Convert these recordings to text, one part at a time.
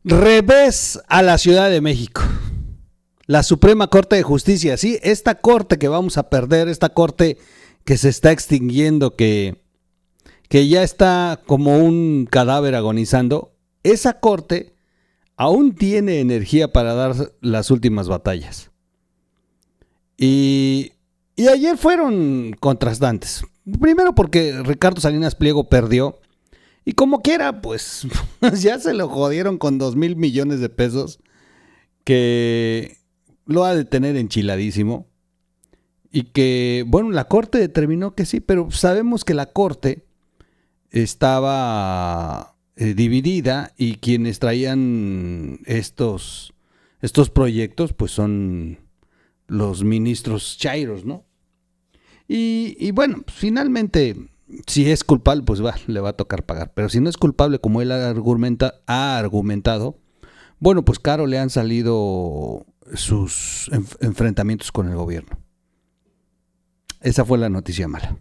Revés a la Ciudad de México. La Suprema Corte de Justicia, sí, esta corte que vamos a perder, esta corte que se está extinguiendo, que ya está como un cadáver agonizando, esa corte aún tiene energía para dar las últimas batallas. Y ayer fueron contrastantes. Primero porque Ricardo Salinas Pliego perdió. Y como quiera, pues ya se lo jodieron con 2,000 millones de pesos, que lo ha de tener enchiladísimo. Y que, bueno, la Corte determinó que sí, pero sabemos que la Corte estaba dividida y quienes traían estos proyectos, pues son los ministros chairos, ¿no? Y bueno, finalmente, si es culpable, pues le va a tocar pagar. Pero si no es culpable, como él ha argumentado, bueno, pues caro le han salido sus enfrentamientos con el gobierno. Esa fue la noticia mala.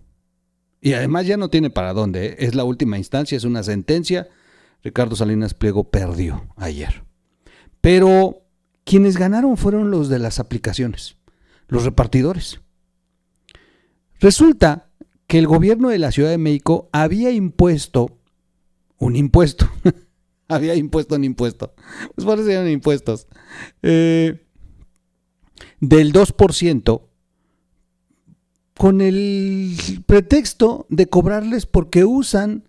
Y además ya no tiene para dónde, ¿eh? Es la última instancia, es una sentencia. Ricardo Salinas Pliego perdió ayer. Pero quienes ganaron fueron los de las aplicaciones, los repartidores. Resulta que el gobierno de la Ciudad de México había impuesto un impuesto. Había impuesto un impuesto. Pues por eso eran impuestos. Del 2%, con el pretexto de cobrarles porque usan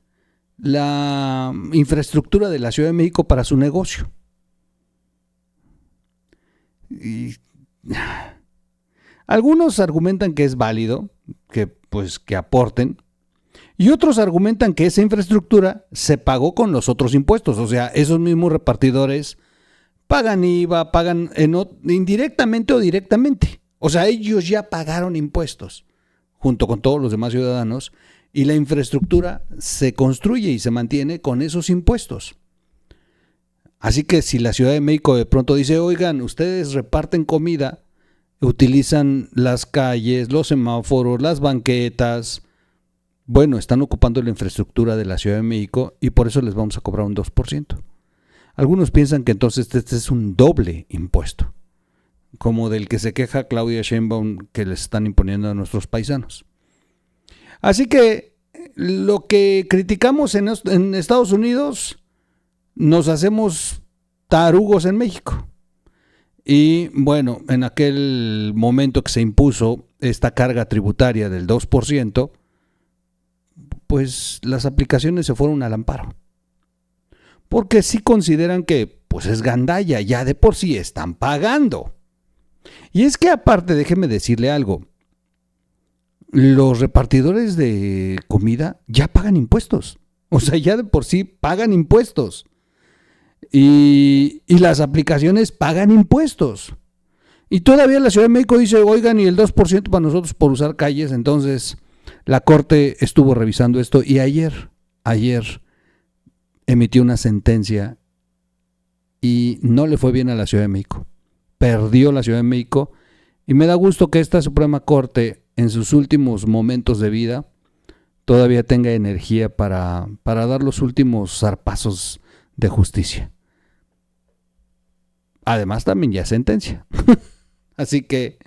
la infraestructura de la Ciudad de México para su negocio. Y algunos argumentan que es válido, que aporten, y otros argumentan que esa infraestructura se pagó con los otros impuestos. O sea, esos mismos repartidores pagan IVA, pagan indirectamente o directamente. O sea, ellos ya pagaron impuestos junto con todos los demás ciudadanos, y la infraestructura se construye y se mantiene con esos impuestos. Así que si la Ciudad de México de pronto dice, oigan, ustedes reparten comida, utilizan las calles, los semáforos, las banquetas, bueno, están ocupando la infraestructura de la Ciudad de México y por eso les vamos a cobrar un 2%. Algunos piensan que entonces este es un doble impuesto, como del que se queja Claudia Sheinbaum que les están imponiendo a nuestros paisanos. Así que lo que criticamos en Estados Unidos, nos hacemos tarugos en México. Y bueno, en aquel momento que se impuso esta carga tributaria del 2%, pues las aplicaciones se fueron al amparo. Porque sí consideran que pues es gandalla, ya de por sí están pagando. Y es que aparte, déjeme decirle algo, los repartidores de comida ya pagan impuestos. O sea, ya de por sí pagan impuestos. Y las aplicaciones pagan impuestos. Y todavía la Ciudad de México dice, oigan, y el 2% para nosotros por usar calles. Entonces la Corte estuvo revisando esto y ayer emitió una sentencia y no le fue bien a la Ciudad de México. Perdió la Ciudad de México y me da gusto que esta Suprema Corte en sus últimos momentos de vida todavía tenga energía para dar los últimos zarpazos de justicia. Además también ya sentencia. Así que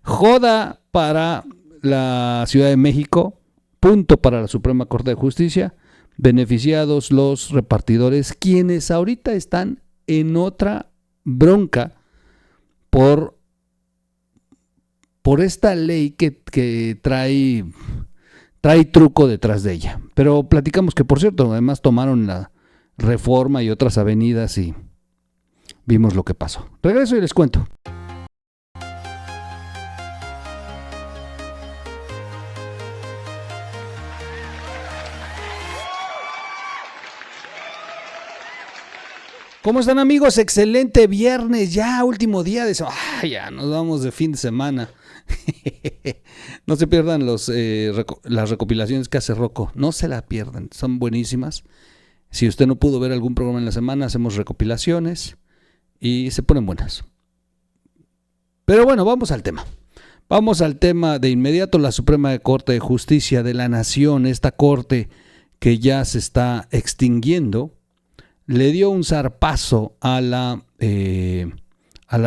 joda para la Ciudad de México, punto para la Suprema Corte de Justicia, beneficiados los repartidores, quienes ahorita están en otra bronca por esta ley que trae truco detrás de ella. Pero platicamos que, por cierto, además tomaron la Reforma y otras avenidas y vimos lo que pasó. Regreso y les cuento. ¿Cómo están, amigos? Excelente viernes, ya último día de semana. Ya nos vamos de fin de semana. No se pierdan las recopilaciones que hace Rocco. No se la pierdan, son buenísimas. Si usted no pudo ver algún programa en la semana, hacemos recopilaciones y se ponen buenas. Pero bueno, vamos al tema. Vamos al tema de inmediato. La Suprema Corte de Justicia de la Nación, esta corte que ya se está extinguiendo, le dio un zarpazo a la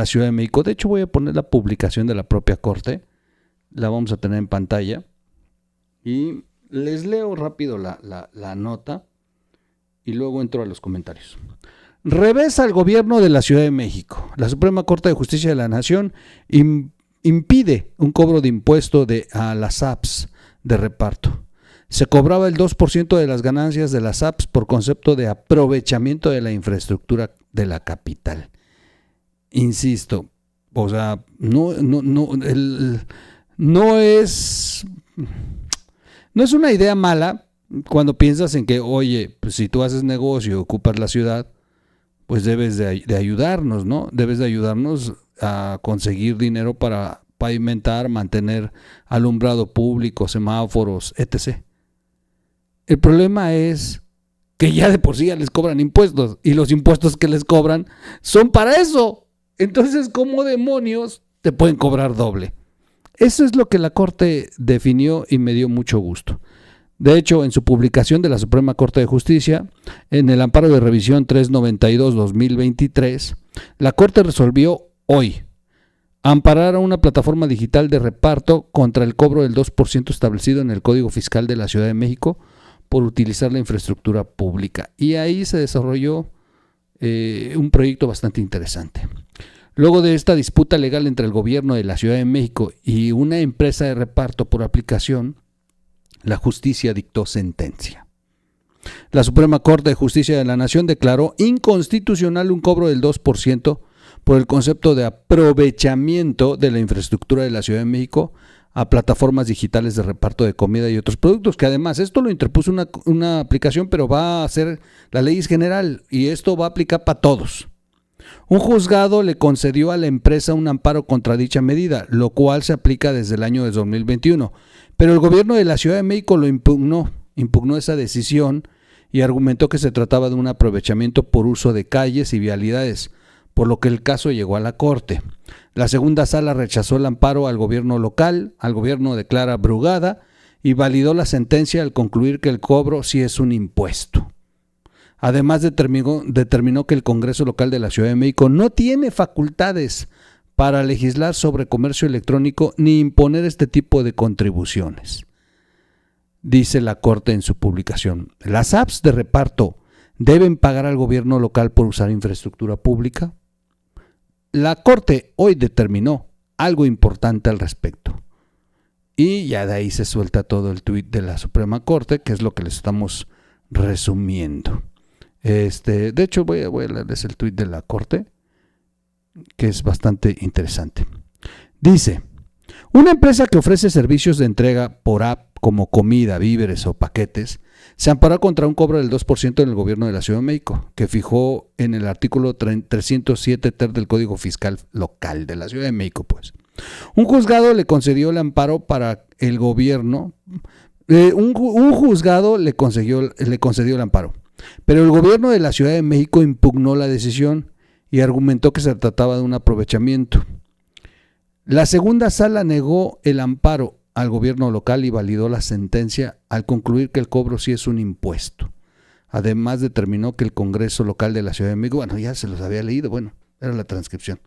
Ciudad de México. De hecho, voy a poner la publicación de la propia Corte, la vamos a tener en pantalla, y les leo rápido la nota y luego entro a los comentarios. Revés al gobierno de la Ciudad de México. La Suprema Corte de Justicia de la Nación impide un cobro de impuesto a las apps de reparto. Se cobraba el 2% de las ganancias de las apps por concepto de aprovechamiento de la infraestructura de la capital. Insisto, o sea, no es una idea mala cuando piensas en que, oye, pues si tú haces negocio y ocupas la ciudad, pues debes de ayudarnos, ¿no? Debes de ayudarnos a conseguir dinero para pavimentar, mantener alumbrado público, semáforos, etc. El problema es que ya de por sí ya les cobran impuestos y los impuestos que les cobran son para eso. Entonces, ¿cómo demonios te pueden cobrar doble? Eso es lo que la Corte definió y me dio mucho gusto. De hecho, en su publicación de la Suprema Corte de Justicia, en el amparo de revisión 392-2023, la Corte resolvió hoy amparar a una plataforma digital de reparto contra el cobro del 2% establecido en el Código Fiscal de la Ciudad de México por utilizar la infraestructura pública. Y ahí se desarrolló un proyecto bastante interesante. Luego de esta disputa legal entre el gobierno de la Ciudad de México y una empresa de reparto por aplicación, la justicia dictó sentencia. La Suprema Corte de Justicia de la Nación declaró inconstitucional un cobro del 2% por el concepto de aprovechamiento de la infraestructura de la Ciudad de México a plataformas digitales de reparto de comida y otros productos, que además esto lo interpuso una aplicación, pero va a ser la ley general y esto va a aplicar para todos. Un juzgado le concedió a la empresa un amparo contra dicha medida, lo cual se aplica desde el año de 2021. Pero el gobierno de la Ciudad de México lo impugnó esa decisión y argumentó que se trataba de un aprovechamiento por uso de calles y vialidades, por lo que el caso llegó a la Corte. La segunda sala rechazó el amparo al gobierno local, al gobierno de Clara Brugada, y validó la sentencia al concluir que el cobro sí es un impuesto. Además, determinó que el Congreso Local de la Ciudad de México no tiene facultades para legislar sobre comercio electrónico ni imponer este tipo de contribuciones. Dice la Corte en su publicación, ¿las apps de reparto deben pagar al gobierno local por usar infraestructura pública? La Corte hoy determinó algo importante al respecto. Y ya de ahí se suelta todo el tuit de la Suprema Corte, que es lo que les estamos resumiendo. De hecho, voy a leerles el tuit de la Corte, que es bastante interesante. Dice, una empresa que ofrece servicios de entrega por app como comida, víveres o paquetes, se amparó contra un cobro del 2% en el gobierno de la Ciudad de México, que fijó en el artículo 307 ter del Código Fiscal Local de la Ciudad de México, pues. Un juzgado le concedió el amparo para el gobierno, un juzgado le concedió el amparo, pero el gobierno de la Ciudad de México impugnó la decisión y argumentó que se trataba de un aprovechamiento. La segunda sala negó el amparo al gobierno local y validó la sentencia al concluir que el cobro sí es un impuesto. Además, determinó que el Congreso Local de la Ciudad de México, bueno, ya se los había leído, bueno, era la transcripción.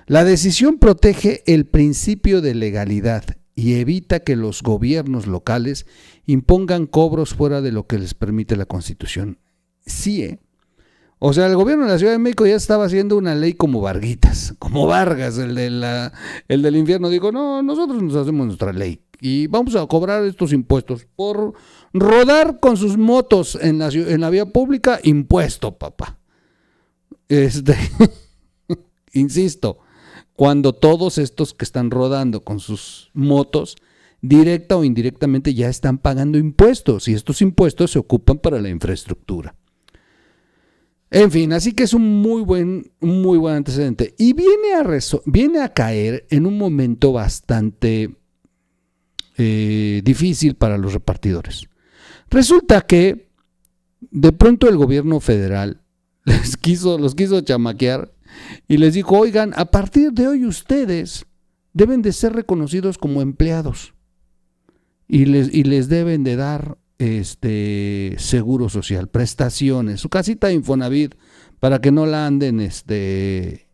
La decisión protege el principio de legalidad y evita que los gobiernos locales impongan cobros fuera de lo que les permite la Constitución. Sí, O sea, el gobierno de la Ciudad de México ya estaba haciendo una ley como Varguitas, como Vargas, el del infierno. Dijo, no, nosotros nos hacemos nuestra ley y vamos a cobrar estos impuestos por rodar con sus motos en la vía pública, impuesto, papá. Insisto, cuando todos estos que están rodando con sus motos, directa o indirectamente ya están pagando impuestos y estos impuestos se ocupan para la infraestructura. En fin, así que es un muy buen antecedente y viene a caer en un momento bastante difícil para los repartidores. Resulta que de pronto el gobierno federal los quiso chamaquear y les dijo, oigan, a partir de hoy ustedes deben de ser reconocidos como empleados y les deben de dar seguro social, prestaciones, su casita de Infonavit, para que no la anden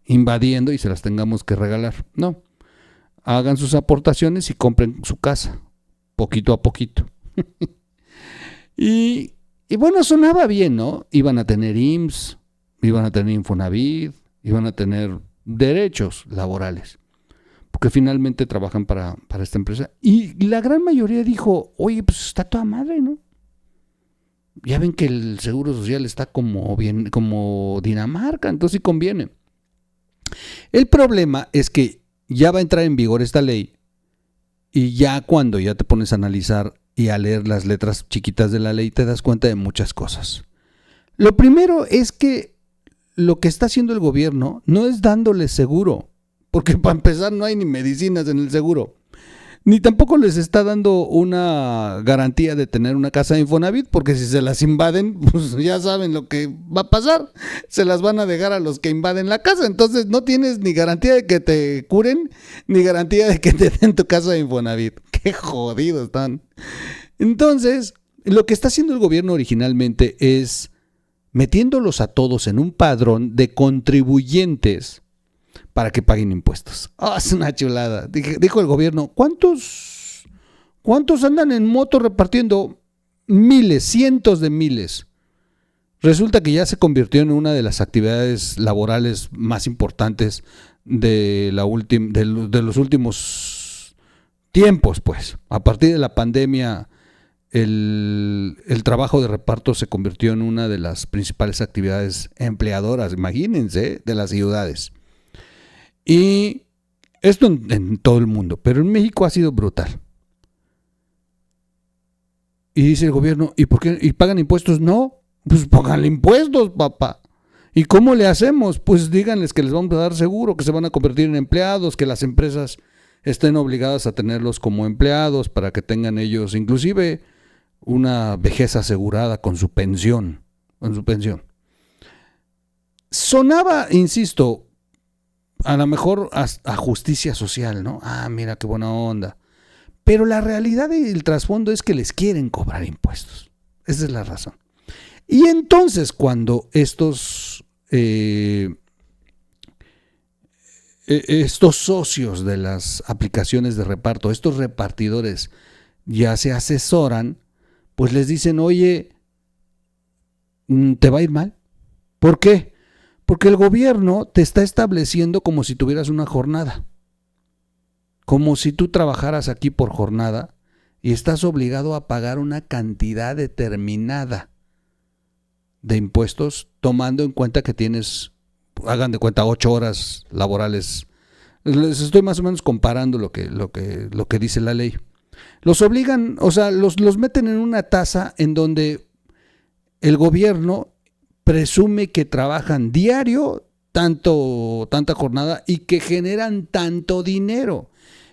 invadiendo y se las tengamos que regalar. No, hagan sus aportaciones y compren su casa, poquito a poquito. y bueno, sonaba bien, ¿no? Iban a tener IMSS, iban a tener Infonavit, iban a tener derechos laborales, porque finalmente trabajan para esta empresa. Y la gran mayoría dijo, oye, pues está toda madre, ¿no? Ya ven que el seguro social está como Dinamarca, entonces sí conviene. El problema es que ya va a entrar en vigor esta ley y ya cuando ya te pones a analizar y a leer las letras chiquitas de la ley te das cuenta de muchas cosas. Lo primero es que lo que está haciendo el gobierno no es dándole seguro, porque para empezar no hay ni medicinas en el seguro, ni tampoco les está dando una garantía de tener una casa de Infonavit, porque si se las invaden, pues ya saben lo que va a pasar, se las van a dejar a los que invaden la casa, entonces no tienes ni garantía de que te curen, ni garantía de que te den tu casa de Infonavit. Qué jodidos están. Entonces, lo que está haciendo el gobierno originalmente es metiéndolos a todos en un padrón de contribuyentes para que paguen impuestos. Oh, es una chulada. Dijo el gobierno, ¿cuántos andan en moto repartiendo? Miles, cientos de miles. Resulta que ya se convirtió en una de las actividades laborales más importantes de los últimos tiempos, pues. A partir de la pandemia, el trabajo de reparto se convirtió en una de las principales actividades empleadoras, imagínense, de las ciudades. Y esto en todo el mundo, pero en México ha sido brutal. Y dice el gobierno, ¿y por qué? ¿Y pagan impuestos? No, pues pagan impuestos, papá. ¿Y cómo le hacemos? Pues díganles que les vamos a dar seguro, que se van a convertir en empleados, que las empresas estén obligadas a tenerlos como empleados para que tengan ellos inclusive una vejez asegurada con su pensión. Sonaba, insisto, a lo mejor a justicia social, ¿no? Ah, mira qué buena onda. Pero la realidad y el trasfondo es que les quieren cobrar impuestos. Esa es la razón. Y entonces cuando estos socios de las aplicaciones de reparto, estos repartidores ya se asesoran, pues les dicen, oye, ¿te va a ir mal? ¿Por qué? Porque el gobierno te está estableciendo como si tuvieras una jornada, como si tú trabajaras aquí por jornada y estás obligado a pagar una cantidad determinada de impuestos, tomando en cuenta que tienes, hagan de cuenta, 8 horas laborales. Les estoy más o menos comparando lo que dice la ley. Los obligan, o sea, los meten en una tasa en donde el gobierno presume que trabajan diario tanta jornada y que generan tanto dinero.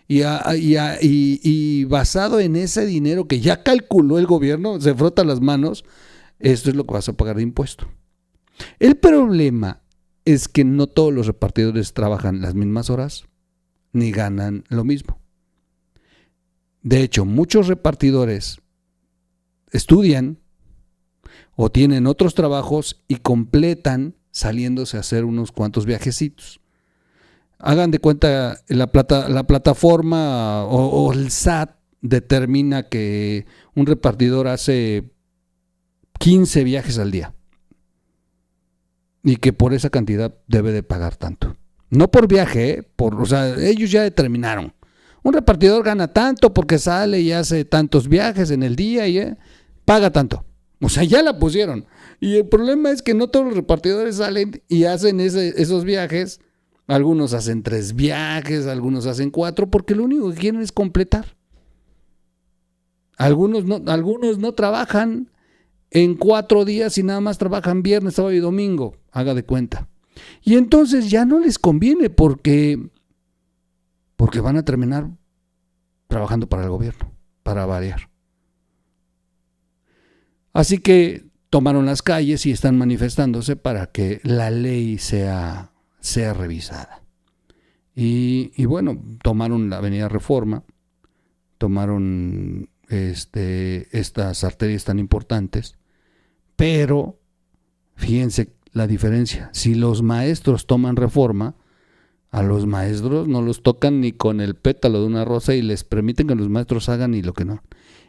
Y basado en ese dinero que ya calculó el gobierno, se frota las manos, esto es lo que vas a pagar de impuesto. El problema es que no todos los repartidores trabajan las mismas horas ni ganan lo mismo. De hecho, muchos repartidores estudian o tienen otros trabajos y completan saliéndose a hacer unos cuantos viajecitos. Hagan de cuenta, la plataforma o el SAT determina que un repartidor hace 15 viajes al día y que por esa cantidad debe de pagar tanto. No por viaje, o sea, ellos ya determinaron. Un repartidor gana tanto porque sale y hace tantos viajes en el día y paga tanto. O sea, ya la pusieron. Y el problema es que no todos los repartidores salen y hacen esos viajes. Algunos hacen 3 viajes, algunos hacen 4, porque lo único que quieren es completar. Algunos no trabajan en 4 días y nada más trabajan viernes, sábado y domingo. Haga de cuenta. Y entonces ya no les conviene porque van a terminar trabajando para el gobierno, para variar. Así que tomaron las calles y están manifestándose para que la ley sea revisada. Y bueno, tomaron la Avenida Reforma, tomaron estas arterias tan importantes, pero fíjense la diferencia. Si los maestros toman Reforma, a los maestros no los tocan ni con el pétalo de una rosa y les permiten que los maestros hagan y lo que no.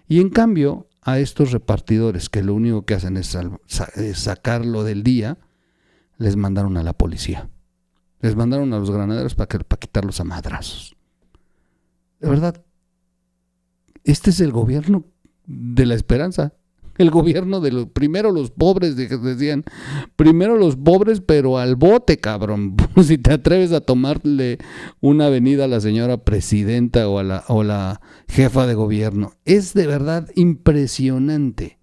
Y en cambio, a estos repartidores que lo único que hacen es sacarlo del día, les mandaron a la policía. Les mandaron a los granaderos para quitarlos a madrazos. De verdad, este es el gobierno de la esperanza. El gobierno de primero los pobres, decían, primero los pobres, pero al bote, cabrón. Si te atreves a tomarle una avenida a la señora presidenta o a la jefa de gobierno. Es de verdad impresionante.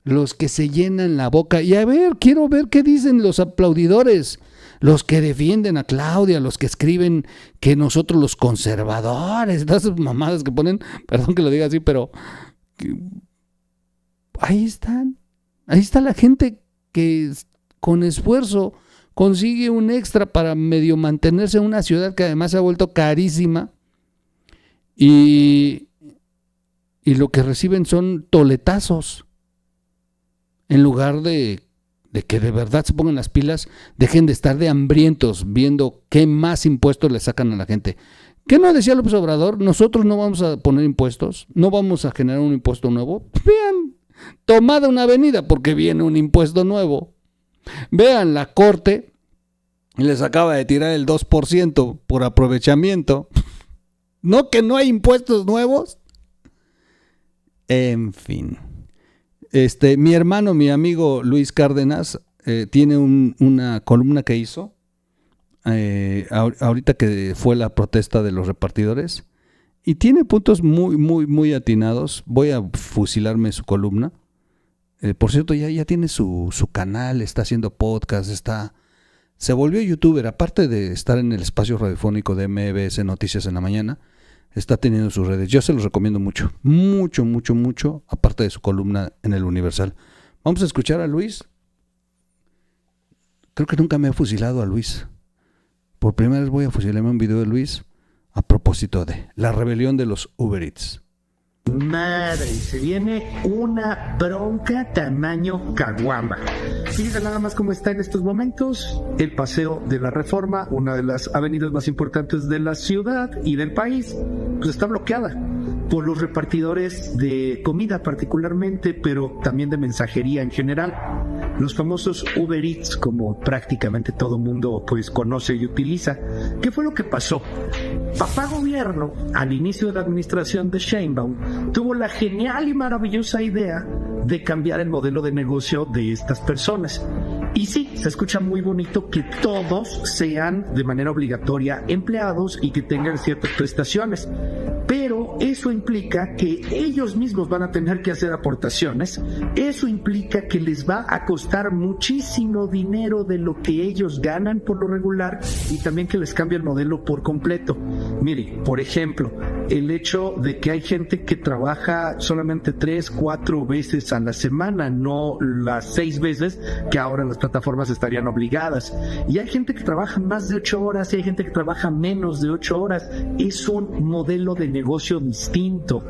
Los que se llenan la boca. Y a ver, quiero ver qué dicen los aplaudidores. Los que defienden a Claudia, los que escriben que nosotros los conservadores, esas mamadas que ponen, perdón que lo diga así, pero ahí están. Ahí está la gente que con esfuerzo consigue un extra para medio mantenerse en una ciudad que además se ha vuelto carísima y lo que reciben son toletazos. En lugar de que de verdad se pongan las pilas, dejen de estar de hambrientos viendo qué más impuestos le sacan a la gente. ¿Qué no decía López Obrador? Nosotros no vamos a poner impuestos, no vamos a generar un impuesto nuevo. Vean, tomada una avenida porque viene un impuesto nuevo. Vean, la Corte les acaba de tirar el 2% por aprovechamiento. ¿No que no hay impuestos nuevos? En fin. Mi hermano, mi amigo Luis Cárdenas, tiene una columna que hizo ahorita que fue la protesta de los repartidores y tiene puntos muy, muy, muy atinados. Voy a fusilarme su columna. Por cierto, ya tiene su canal, está haciendo podcast, se volvió youtuber, aparte de estar en el espacio radiofónico de MBS Noticias en la mañana. Está teniendo sus redes. Yo se los recomiendo mucho. Mucho, mucho, mucho. Aparte de su columna en el Universal. Vamos a escuchar a Luis. Creo que nunca me he fusilado a Luis. Por primera vez voy a fusilarme un video de Luis a propósito de la rebelión de los Uber Eats. Madre, se viene una bronca tamaño caguama. Fíjense nada más cómo está en estos momentos el Paseo de la Reforma, una de las avenidas más importantes de la ciudad y del país, pues está bloqueada por los repartidores de comida particularmente, pero también de mensajería en general. Los famosos Uber Eats, como prácticamente todo mundo pues conoce y utiliza. ¿Qué fue lo que pasó? Papá Gobierno, al inicio de la administración de Sheinbaum, tuvo la genial y maravillosa idea de cambiar el modelo de negocio de estas personas. Y sí, se escucha muy bonito que todos sean de manera obligatoria empleados y que tengan ciertas prestaciones. Pero eso implica que ellos mismos van a tener que hacer aportaciones. Eso implica que les va a costar muchísimo dinero de lo que ellos ganan por lo regular y también que les cambie el modelo por completo. Mire, por ejemplo, el hecho de que hay gente que trabaja solamente 3, 4 veces a la semana, no las 6 veces que ahora las plataformas estarían obligadas. Y hay gente que trabaja más de 8 horas y hay gente que trabaja menos de 8 horas. Es un modelo de negocio distinto.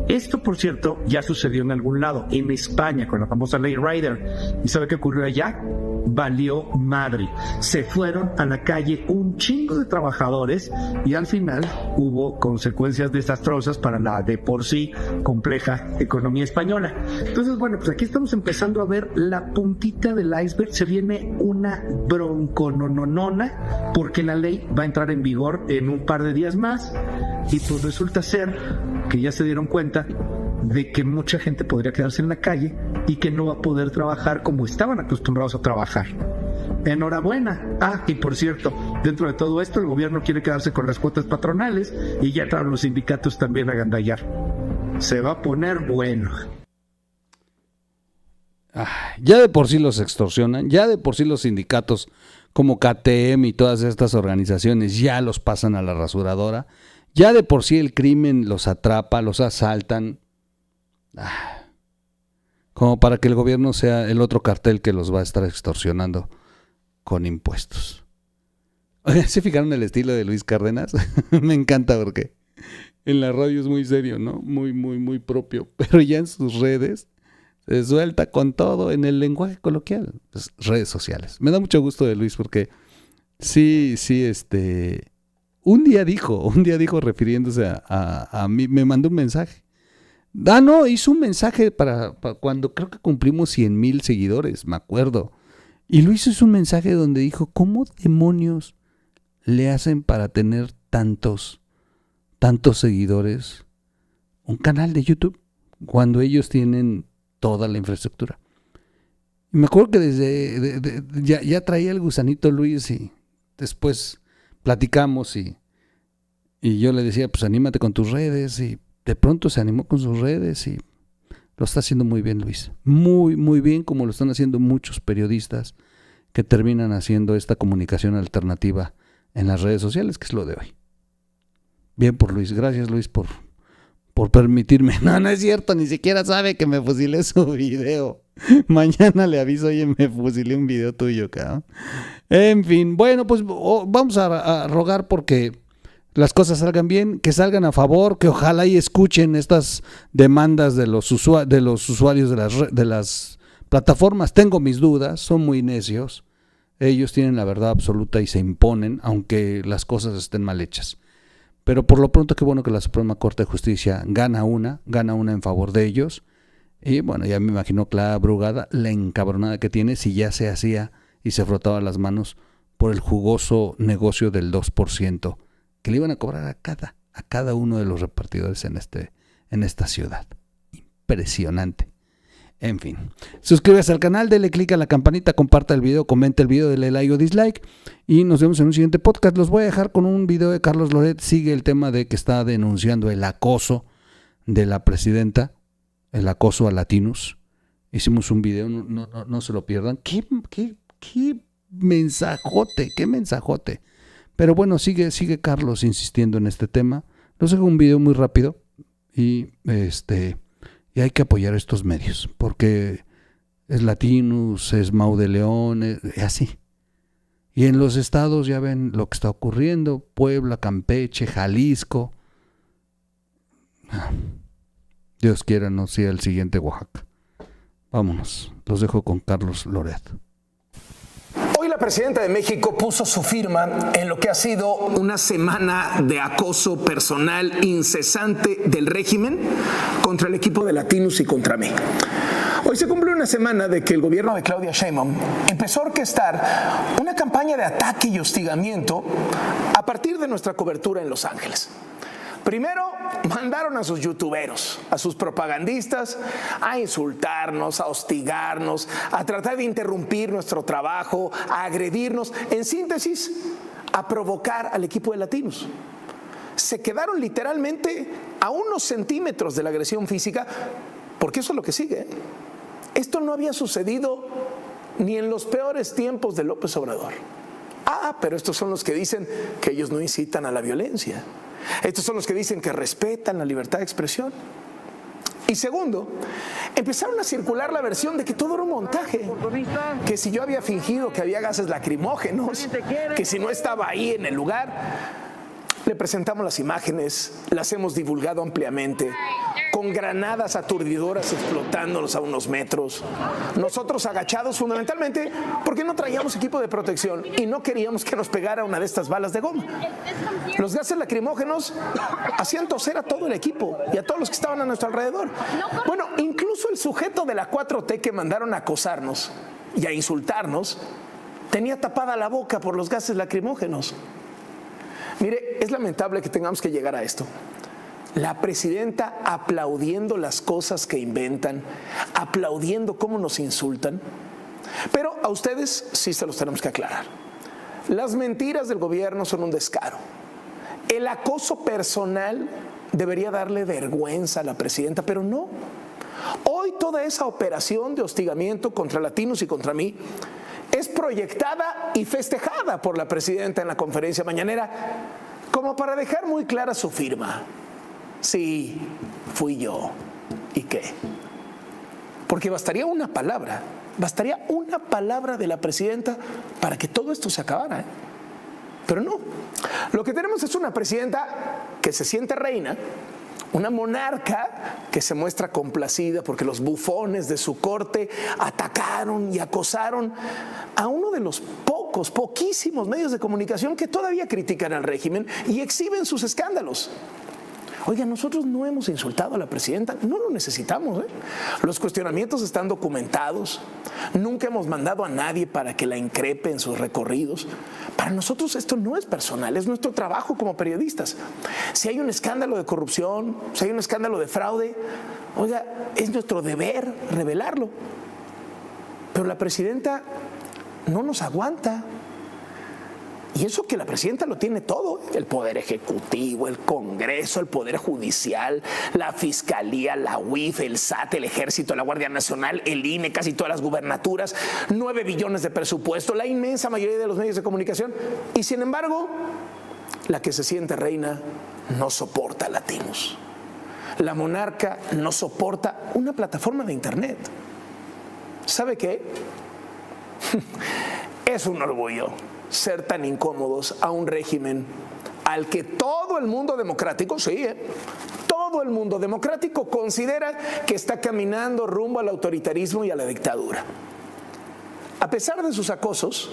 Esto, por cierto, ya sucedió en algún lado, en España, con la famosa ley Rider. ¿Y sabe qué ocurrió allá? Valió madre. Se fueron a la calle un chingo de trabajadores y al final hubo consecuencias desastrosas para la de por sí compleja economía española. Entonces, bueno, pues aquí estamos empezando a ver la puntita del iceberg. Se viene una bronconononona porque la ley va a entrar en vigor en un par de días más y pues resulta ser que ya se dieron cuenta de que mucha gente podría quedarse en la calle y que no va a poder trabajar como estaban acostumbrados a trabajar. Enhorabuena. Y por cierto, dentro de todo esto el gobierno quiere quedarse con las cuotas patronales y ya entraron los sindicatos también a gandallar. Se va a poner bueno. Ya de por sí los extorsionan, ya de por sí los sindicatos como KTM y todas estas organizaciones ya los pasan a la rasuradora, ya de por sí el crimen los atrapa, los asaltan, como para que el gobierno sea el otro cartel que los va a estar extorsionando con impuestos. Oigan, ¿se fijaron el estilo de Luis Cárdenas? Me encanta porque en la radio es muy serio, ¿no? Muy, muy, muy propio. Pero ya en sus redes se suelta con todo en el lenguaje coloquial. Pues, redes sociales. Me da mucho gusto de Luis porque sí, un día dijo refiriéndose a mí, me mandó un mensaje. No, hizo un mensaje para cuando creo que cumplimos 100,000 seguidores, me acuerdo. Y Luis hizo un mensaje donde dijo, ¿cómo demonios le hacen para tener tantos seguidores un canal de YouTube cuando ellos tienen toda la infraestructura? Y me acuerdo que ya traía el gusanito Luis y después platicamos y yo le decía, pues anímate con tus redes, y de pronto se animó con sus redes y lo está haciendo muy bien Luis. Muy, muy bien, como lo están haciendo muchos periodistas que terminan haciendo esta comunicación alternativa en las redes sociales, que es lo de hoy. Bien por Luis, gracias Luis por permitirme. No es cierto, ni siquiera sabe que me fusilé su video. Mañana le aviso, oye, me fusilé un video tuyo, cabrón. En fin, bueno, pues vamos a rogar porque las cosas salgan bien, que salgan a favor, que ojalá y escuchen estas demandas de los usuarios de las plataformas. Tengo mis dudas, son muy necios. Ellos tienen la verdad absoluta y se imponen, aunque las cosas estén mal hechas. Pero por lo pronto, qué bueno que la Suprema Corte de Justicia gana una en favor de ellos. Y bueno, ya me imagino Clara Brugada, la encabronada que tiene si ya se hacía y se frotaba las manos por el jugoso negocio del 2% que le iban a cobrar a cada uno de los repartidores en esta ciudad. Impresionante. En fin, suscríbase al canal, dele click a la campanita, comparta el video, comenta el video, dele like o dislike y nos vemos en un siguiente podcast. Los voy a dejar con un video de Carlos Loret. Sigue el tema de que está denunciando el acoso de la presidenta, el acoso a latinos. Hicimos un video, no se lo pierdan. ¿Qué mensajote, qué mensajote? Pero bueno, sigue Carlos insistiendo en este tema. Los dejo un video muy rápido y hay que apoyar estos medios porque es Latinus, es Mau de León, es así. Y en los estados ya ven lo que está ocurriendo: Puebla, Campeche, Jalisco. Dios quiera no sea el siguiente Oaxaca. Vámonos, los dejo con Carlos Loret. Hoy la presidenta de México puso su firma en lo que ha sido una semana de acoso personal incesante del régimen contra el equipo de Latinus y contra mí. Hoy se cumple una semana de que el gobierno de Claudia Sheinbaum empezó a orquestar una campaña de ataque y hostigamiento a partir de nuestra cobertura en Los Ángeles. Primero mandaron a sus youtuberos, a sus propagandistas, a insultarnos, a hostigarnos, a tratar de interrumpir nuestro trabajo, a agredirnos, en síntesis, a provocar al equipo de Latinos. Se quedaron literalmente a unos centímetros de la agresión física, porque eso es lo que sigue. Esto no había sucedido ni en los peores tiempos de López Obrador. Pero estos son los que dicen que ellos no incitan a la violencia. Estos son los que dicen que respetan la libertad de expresión. Y segundo, empezaron a circular la versión de que todo era un montaje, que si yo había fingido que había gases lacrimógenos, que si no estaba ahí en el lugar. Le presentamos las imágenes, las hemos divulgado ampliamente, con granadas aturdidoras explotándonos a unos metros. Nosotros agachados fundamentalmente porque no traíamos equipo de protección y no queríamos que nos pegara una de estas balas de goma. Los gases lacrimógenos hacían toser a todo el equipo y a todos los que estaban a nuestro alrededor. Bueno, incluso el sujeto de la 4T que mandaron a acosarnos y a insultarnos tenía tapada la boca por los gases lacrimógenos. Mire, es lamentable que tengamos que llegar a esto. La presidenta aplaudiendo las cosas que inventan, aplaudiendo cómo nos insultan. Pero a ustedes sí se los tenemos que aclarar. Las mentiras del gobierno son un descaro. El acoso personal debería darle vergüenza a la presidenta, pero no. Hoy toda esa operación de hostigamiento contra Latinos y contra mí es proyectada y festejada por la presidenta en la conferencia mañanera como para dejar muy clara su firma. Sí, fui yo. ¿Y qué? Porque bastaría una palabra de la presidenta para que todo esto se acabara. Pero no, lo que tenemos es una presidenta que se siente reina, una monarca que se muestra complacida porque los bufones de su corte atacaron y acosaron a uno de los poquísimos medios de comunicación que todavía critican al régimen y exhiben sus escándalos. Oiga, nosotros no hemos insultado a la presidenta, no lo necesitamos, ¿eh? Los cuestionamientos están documentados, nunca hemos mandado a nadie para que la increpe en sus recorridos. Para nosotros esto no es personal, es nuestro trabajo como periodistas. Si hay un escándalo de corrupción, si hay un escándalo de fraude, oiga, es nuestro deber revelarlo. Pero la presidenta no nos aguanta. Y eso que la presidenta lo tiene todo, el poder ejecutivo, el Congreso, el poder judicial, la fiscalía, la UIF, el SAT, el Ejército, la Guardia Nacional, el INE, casi todas las gubernaturas, 9 billones de presupuesto, la inmensa mayoría de los medios de comunicación. Y sin embargo, la que se siente reina no soporta a latinos. La monarca no soporta una plataforma de internet. ¿Sabe qué? Es un orgullo ser tan incómodos a un régimen al que todo el mundo democrático, sí, todo el mundo democrático considera que está caminando rumbo al autoritarismo y a la dictadura. A pesar de sus acosos,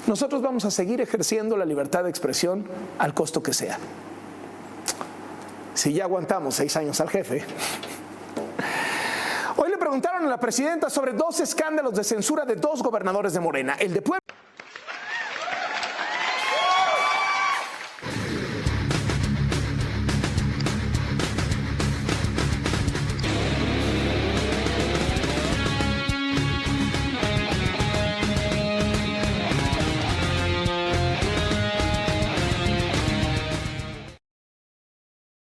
nosotros vamos a seguir ejerciendo la libertad de expresión al costo que sea. Si ya aguantamos 6 años al jefe. Hoy le preguntaron a la presidenta sobre 2 escándalos de censura de 2 gobernadores de Morena, el de Puebla